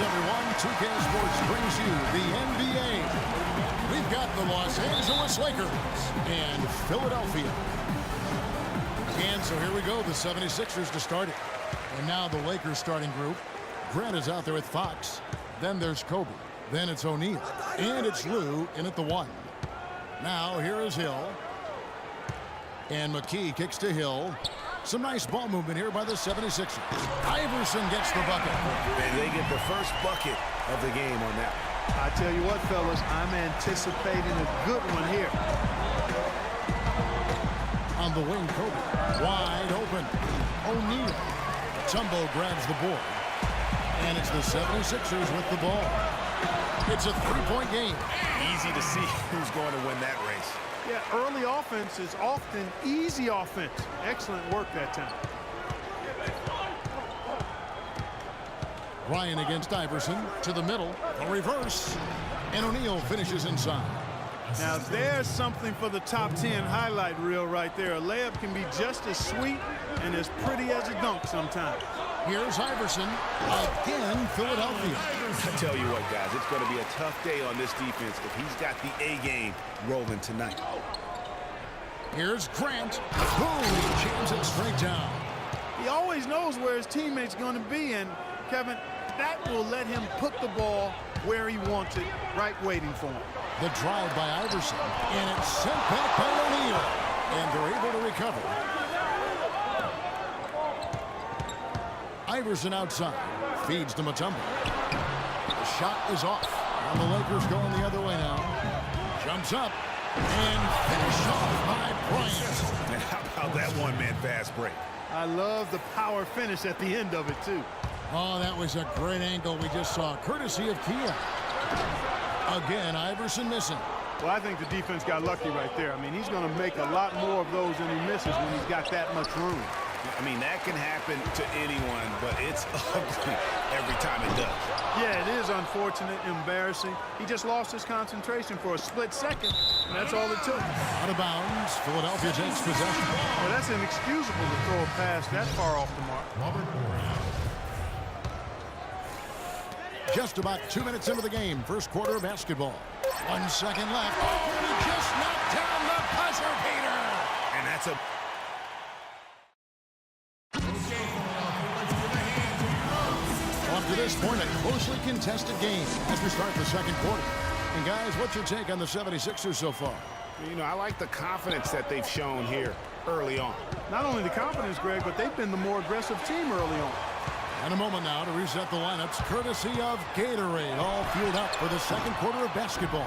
everyone. 2K Sports brings you the NBA. We've got the Los Angeles Lakers and Philadelphia. And so here we go, the 76ers to start it. And now the Lakers starting group. Grant is out there with Fox. Then there's Kobe. Then it's O'Neal. And it's Lou in at the 1. Now here is Hill. And McKee kicks to Hill. Some nice ball movement here by the 76ers. Iverson gets the bucket. And they get the first bucket of the game on that. I tell you what, fellas, I'm anticipating a good one here. On the wing, Kobe. Wide open. O'Neal. Tumbo grabs the board. And it's the 76ers with the ball. It's a three-point game. Easy to see who's going to win that race. Yeah, early offense is often easy offense. Excellent work that time. Ryan against Iverson to the middle. A reverse. And O'Neal finishes inside. Now there's something for the top 10 highlight reel right there. A layup can be just as sweet and as pretty as a dunk sometimes. Here's Iverson. Again, Philadelphia. I tell you what, guys, it's going to be a tough day on this defense if he's got the A game rolling tonight. Here's Grant. Boom! He jams it straight down. He always knows where his teammate's going to be, and Kevin, that will let him put the ball where he wants it, right waiting for him. The drive by Iverson, and it's sent back by O'Neal, and they're able to recover. Iverson outside, feeds to Mutombo. The shot is off, and the Lakers going the other way now. Jumps up, and finish off by Bryant. And how about that one-man fast break? I love the power finish at the end of it, too. Oh, that was a great angle we just saw, courtesy of Kia. Again, Iverson missing. Well, I think the defense got lucky right there. I mean, he's going to make a lot more of those than he misses when he's got that much room. I mean, that can happen to anyone, but it's ugly every time it does. Yeah, it is unfortunate, embarrassing. He just lost his concentration for a split second, and that's all it took. Out of bounds, Philadelphia takes possession. Well, that's inexcusable to throw a pass that far off the mark. Just about 2 minutes into the game, first quarter of basketball. 1 second left. Oh, and he just knocked down the buzzer beater. And that's a... Up to this point, a closely contested game as we start the second quarter. And guys, what's your take on the 76ers so far? You know, I like the confidence that they've shown here early on. Not only the confidence, Greg, but they've been the more aggressive team early on. And a moment now to reset the lineups, courtesy of Gatorade, all fueled up for the second quarter of basketball.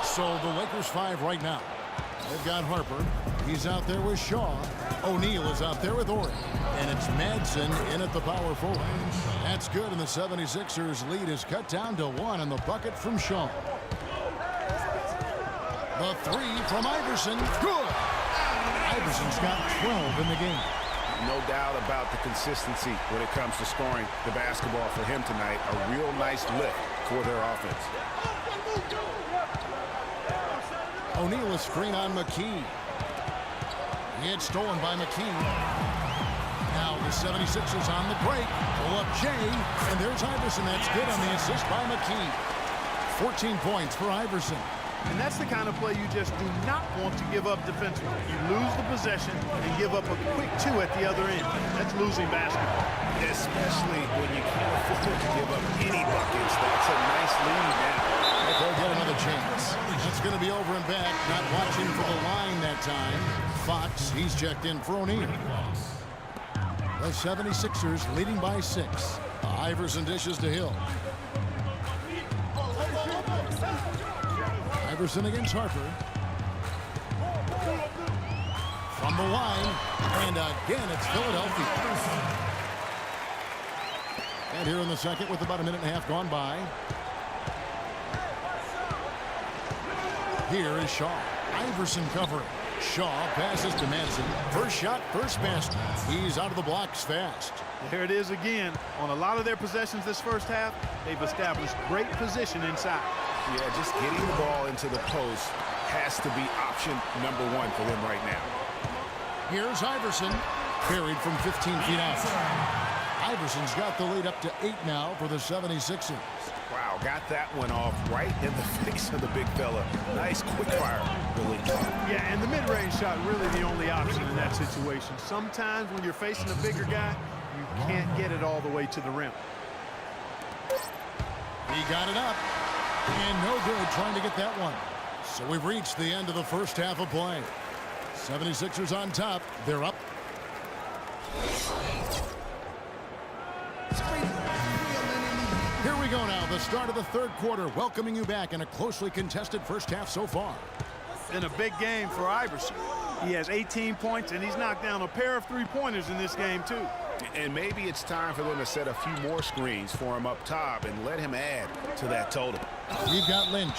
So the Lakers 5 right now. They've got Harper. He's out there with Shaw. O'Neal is out there with Ori. And it's Madsen in at the power forward. That's good, and the 76ers lead is cut down to 1 on the bucket from Shaw. The 3 from Iverson. Good! Iverson's got 12 in the game. No doubt about the consistency when it comes to scoring the basketball for him tonight. A real nice lift for their offense. O'Neal a screen on McKee. It's stolen by McKee. Now the 76ers on the break. Pull up Jay, and there's Iverson. That's good on the assist by McKee. 14 points for Iverson. And that's the kind of play you just do not want to give up defensively. You lose the possession and give up a quick 2 at the other end. That's losing basketball. Especially when you can't afford to give up any buckets. That's a nice lead now. They'll get another chance. That's going to be over and back. Not watching for the line that time. Fox, he's checked in for O'Neal. The 76ers leading by 6. Iverson dishes to Hill. Iverson against Harper. From the line. And again, it's Philadelphia. And here in the second with about a minute and a half gone by. Here is Shaw. Iverson covering. Shaw passes to Madsen. First shot, first basket. He's out of the blocks fast. There it is again. On a lot of their possessions this first half, they've established great position inside. Yeah, just getting the ball into the post has to be option number 1 for them right now. Here's Iverson. Carried from 15 feet out. Iverson's got the lead up to 8 now for the 76ers. Wow, got that one off right in the face of the big fella. Nice quick fire release. Yeah, and the mid-range shot really the only option in that situation. Sometimes when you're facing a bigger guy, you can't get it all the way to the rim. He got it up, and no good trying to get that one. So we've reached the end of the first half of play. 76ers on top. They're up. Here we go now, the start of the third quarter, welcoming you back in a closely contested first half so far. Been a big game for Iverson. He has 18 points, and he's knocked down a pair of three-pointers in this game, too. And maybe it's time for them to set a few more screens for him up top and let him add to that total. We've got Lynch.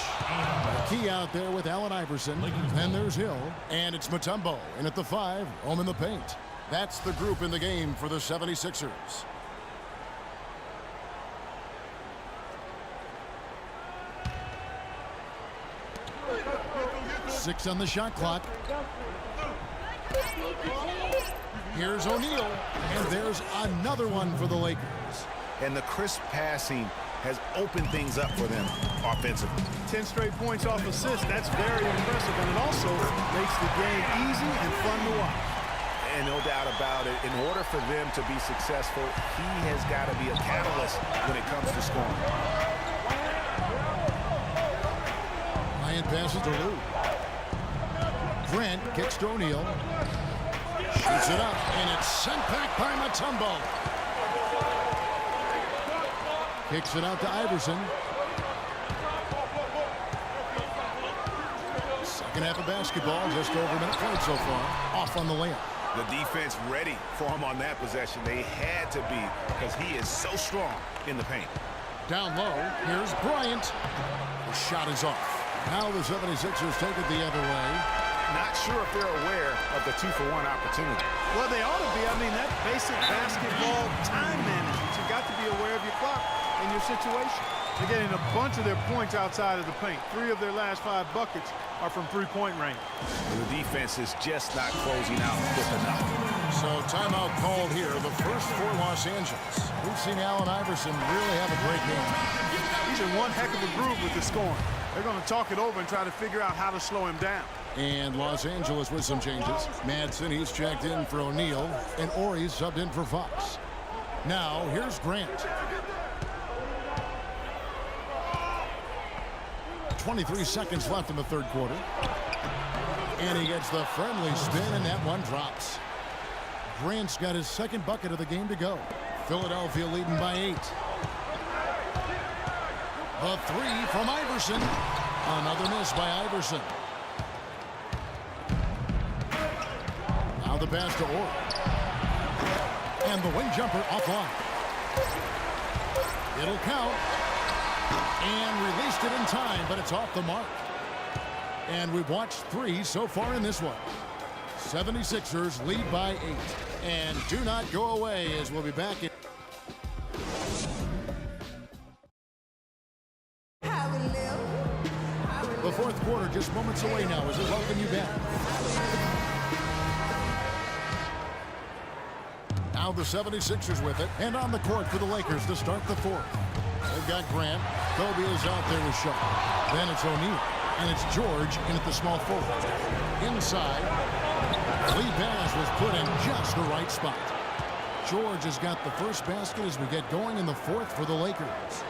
Key out there with Allen Iverson. Then there's Hill. And it's Mutombo in at the 5, home in the paint. That's the group in the game for the 76ers. Six on the shot clock. Here's O'Neal, and there's another one for the Lakers. And the crisp passing has opened things up for them offensively. 10 straight points off assists. That's very impressive, and it also makes the game easy and fun to watch. And no doubt about it, in order for them to be successful, he has got to be a catalyst when it comes to scoring. Ryan passes to Lou. Grant kicks to O'Neal. Shoots it up, and it's sent back by Mutombo. Kicks it out to Iverson. Second half of basketball, just over a minute played so far. Off on the layup. The defense ready for him on that possession. They had to be, because he is so strong in the paint. Down low, here's Bryant. The shot is off. Now the 76ers take it the other way. Not sure if they're aware of the 2-for-1 opportunity. Well, they ought to be. I mean, that's basic basketball time management. You've got to be aware of your clock and your situation. They're getting a bunch of their points outside of the paint. 3 of their last 5 buckets are from three-point range. The defense is just not closing out quick enough. So timeout called here, the first for Los Angeles. We've seen Allen Iverson really have a great game. He's in one heck of a groove with the scoring. They're going to talk it over and try to figure out how to slow him down. And Los Angeles with some changes. Madsen, he's checked in for O'Neal, and Ori's subbed in for Fox. Now, here's Grant. 23 seconds left in the third quarter. And he gets the friendly spin, and that one drops. Grant's got his second bucket of the game to go. Philadelphia leading by 8. The 3 from Iverson. Another miss by Iverson. Now the pass to Ori. And the wing jumper offline. It'll count. And released it in time, but it's off the mark. And we've watched 3 so far in this one. 76ers lead by 8. And do not go away, as we'll be back in. The fourth quarter just moments away now as we welcome you back. Now the 76ers with it, and on the court for the Lakers to start the fourth. They've got Grant. Kobe is out there with Shaw. Then it's O'Neal, and it's George in at the small forward. Inside, Lee Bass was put in just the right spot. George has got the first basket as we get going in the fourth for the Lakers.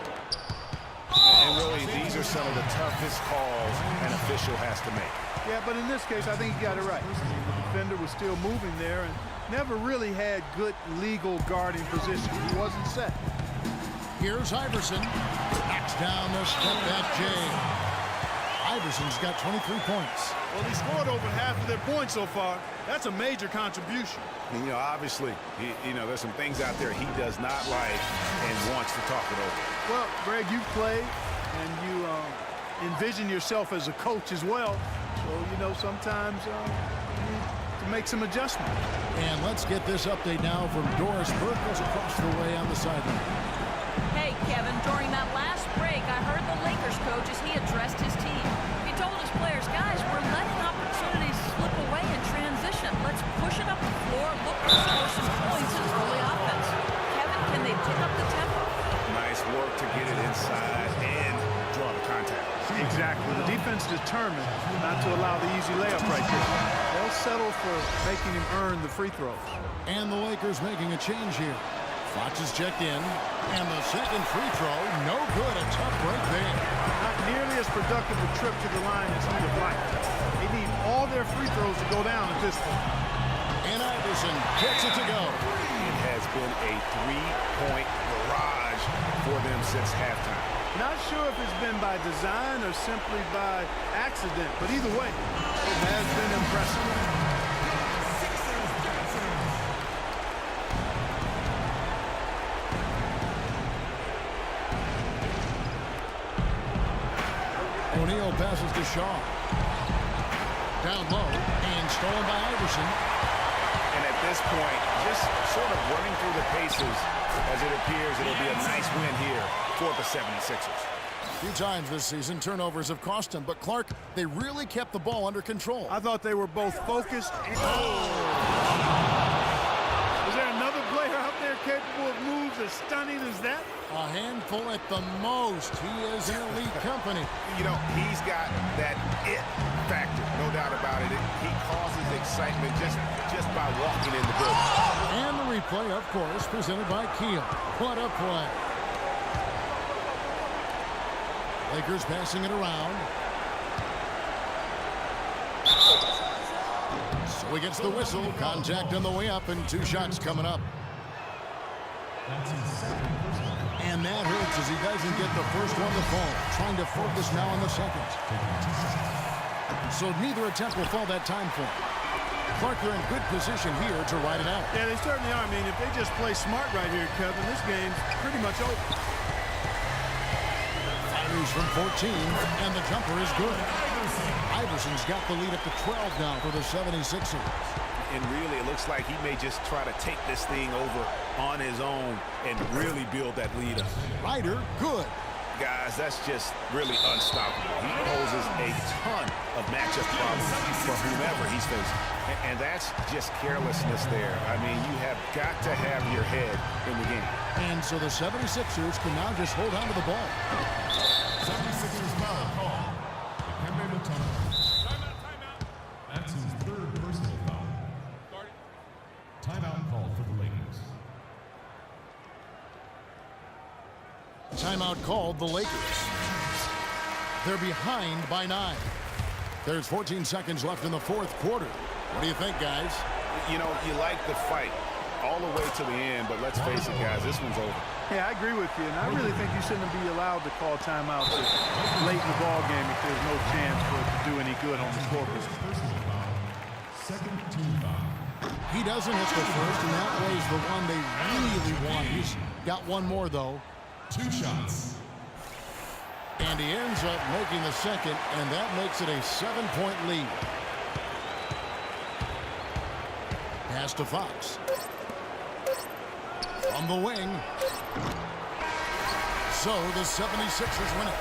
And really, these are some of the toughest calls an official has to make. Yeah, but in this case, I think he got it right. The defender was still moving there and never really had good legal guarding position. He wasn't set. Here's Iverson. Knocks down the step-back Jay. Iverson's got 23 points. Well, he scored over half of their points so far. That's a major contribution. And, obviously, there's some things out there he does not like and wants to talk it over. Well, Greg, you played and you envision yourself as a coach as well. So, sometimes you need to make some adjustments. And let's get this update now from Doris Burke, who's across the way on the sideline. Hey, Kevin, during that last break, I heard the Lakers coach as he addressed his team. He told his players, guys, we're letting opportunities slip away in transition. Let's push it up the floor, look to score some points in early offense. Kevin, can work to get it inside and draw the contact. Exactly. The defense determined not to allow the easy layup right there. They'll settle for making him earn the free throws. And the Lakers making a change here. Fox is checked in. And the second free throw, no good. A tough break there. Not nearly as productive a trip to the line as he would like. They need all their free throws to go down at this point. And Iverson gets it to go. It has been a three-point barrage for them since halftime. Not sure if it's been by design or simply by accident, but either way, it has been impressive. O'Neal passes to Shaw. Down low and stolen by Iverson. And at this point, just sort of running through the paces as it appears it'll be a nice win here for the 76ers. A few times this season, turnovers have cost him. But, Clark, they really kept the ball under control. I thought they were both focused. Is there another player out there capable of moves as stunning as that? A handful at the most. He is in elite company. You know, he's got that it factor, no doubt about it. He causes excitement just by walking in the building. And the replay, of course, presented by Kiel. What a play. Lakers passing it around. So he gets the whistle. Contact on the way up and 2 shots coming up. And that hurts as he doesn't get the first one to fall. Trying to focus now on the second. So neither attempt will fall that time for him. Clark, they're in good position here to ride it out. Yeah, they certainly are. I mean, if they just play smart right here, Kevin, this game's pretty much over. Fires from 14, and the jumper is good. Iverson's got the lead up to 12 now for the 76ers. And really, it looks like he may just try to take this thing over on his own and really build that lead up. Ryder, good. Guys, that's just really unstoppable. He poses a ton of matchup problems for whomever he's facing. And that's just carelessness there. I mean, you have got to have your head in the game. And so the 76ers can now just hold on to the ball. 76ers foul call. Dikembe Mutombo. Timeout. That's his 3rd personal foul. Timeout called for the Lakers. Timeout called the Lakers. They're behind by 9. There's 14 seconds left in the 4th quarter. What do you think, guys? You know, you like the fight all the way to the end, but let's face it, guys, this one's over. Yeah, I agree with you, and I really think you shouldn't be allowed to call timeouts late in the ball game if there's no chance for it to do any good on the scoreboard. Personal foul. Second team foul. He doesn't hit the first, and that was the one they really want. He's got one more, though. 2 shots. And he ends up making the second, and that makes it a 7-point lead. Pass to Fox. On the wing. So the 76ers win it.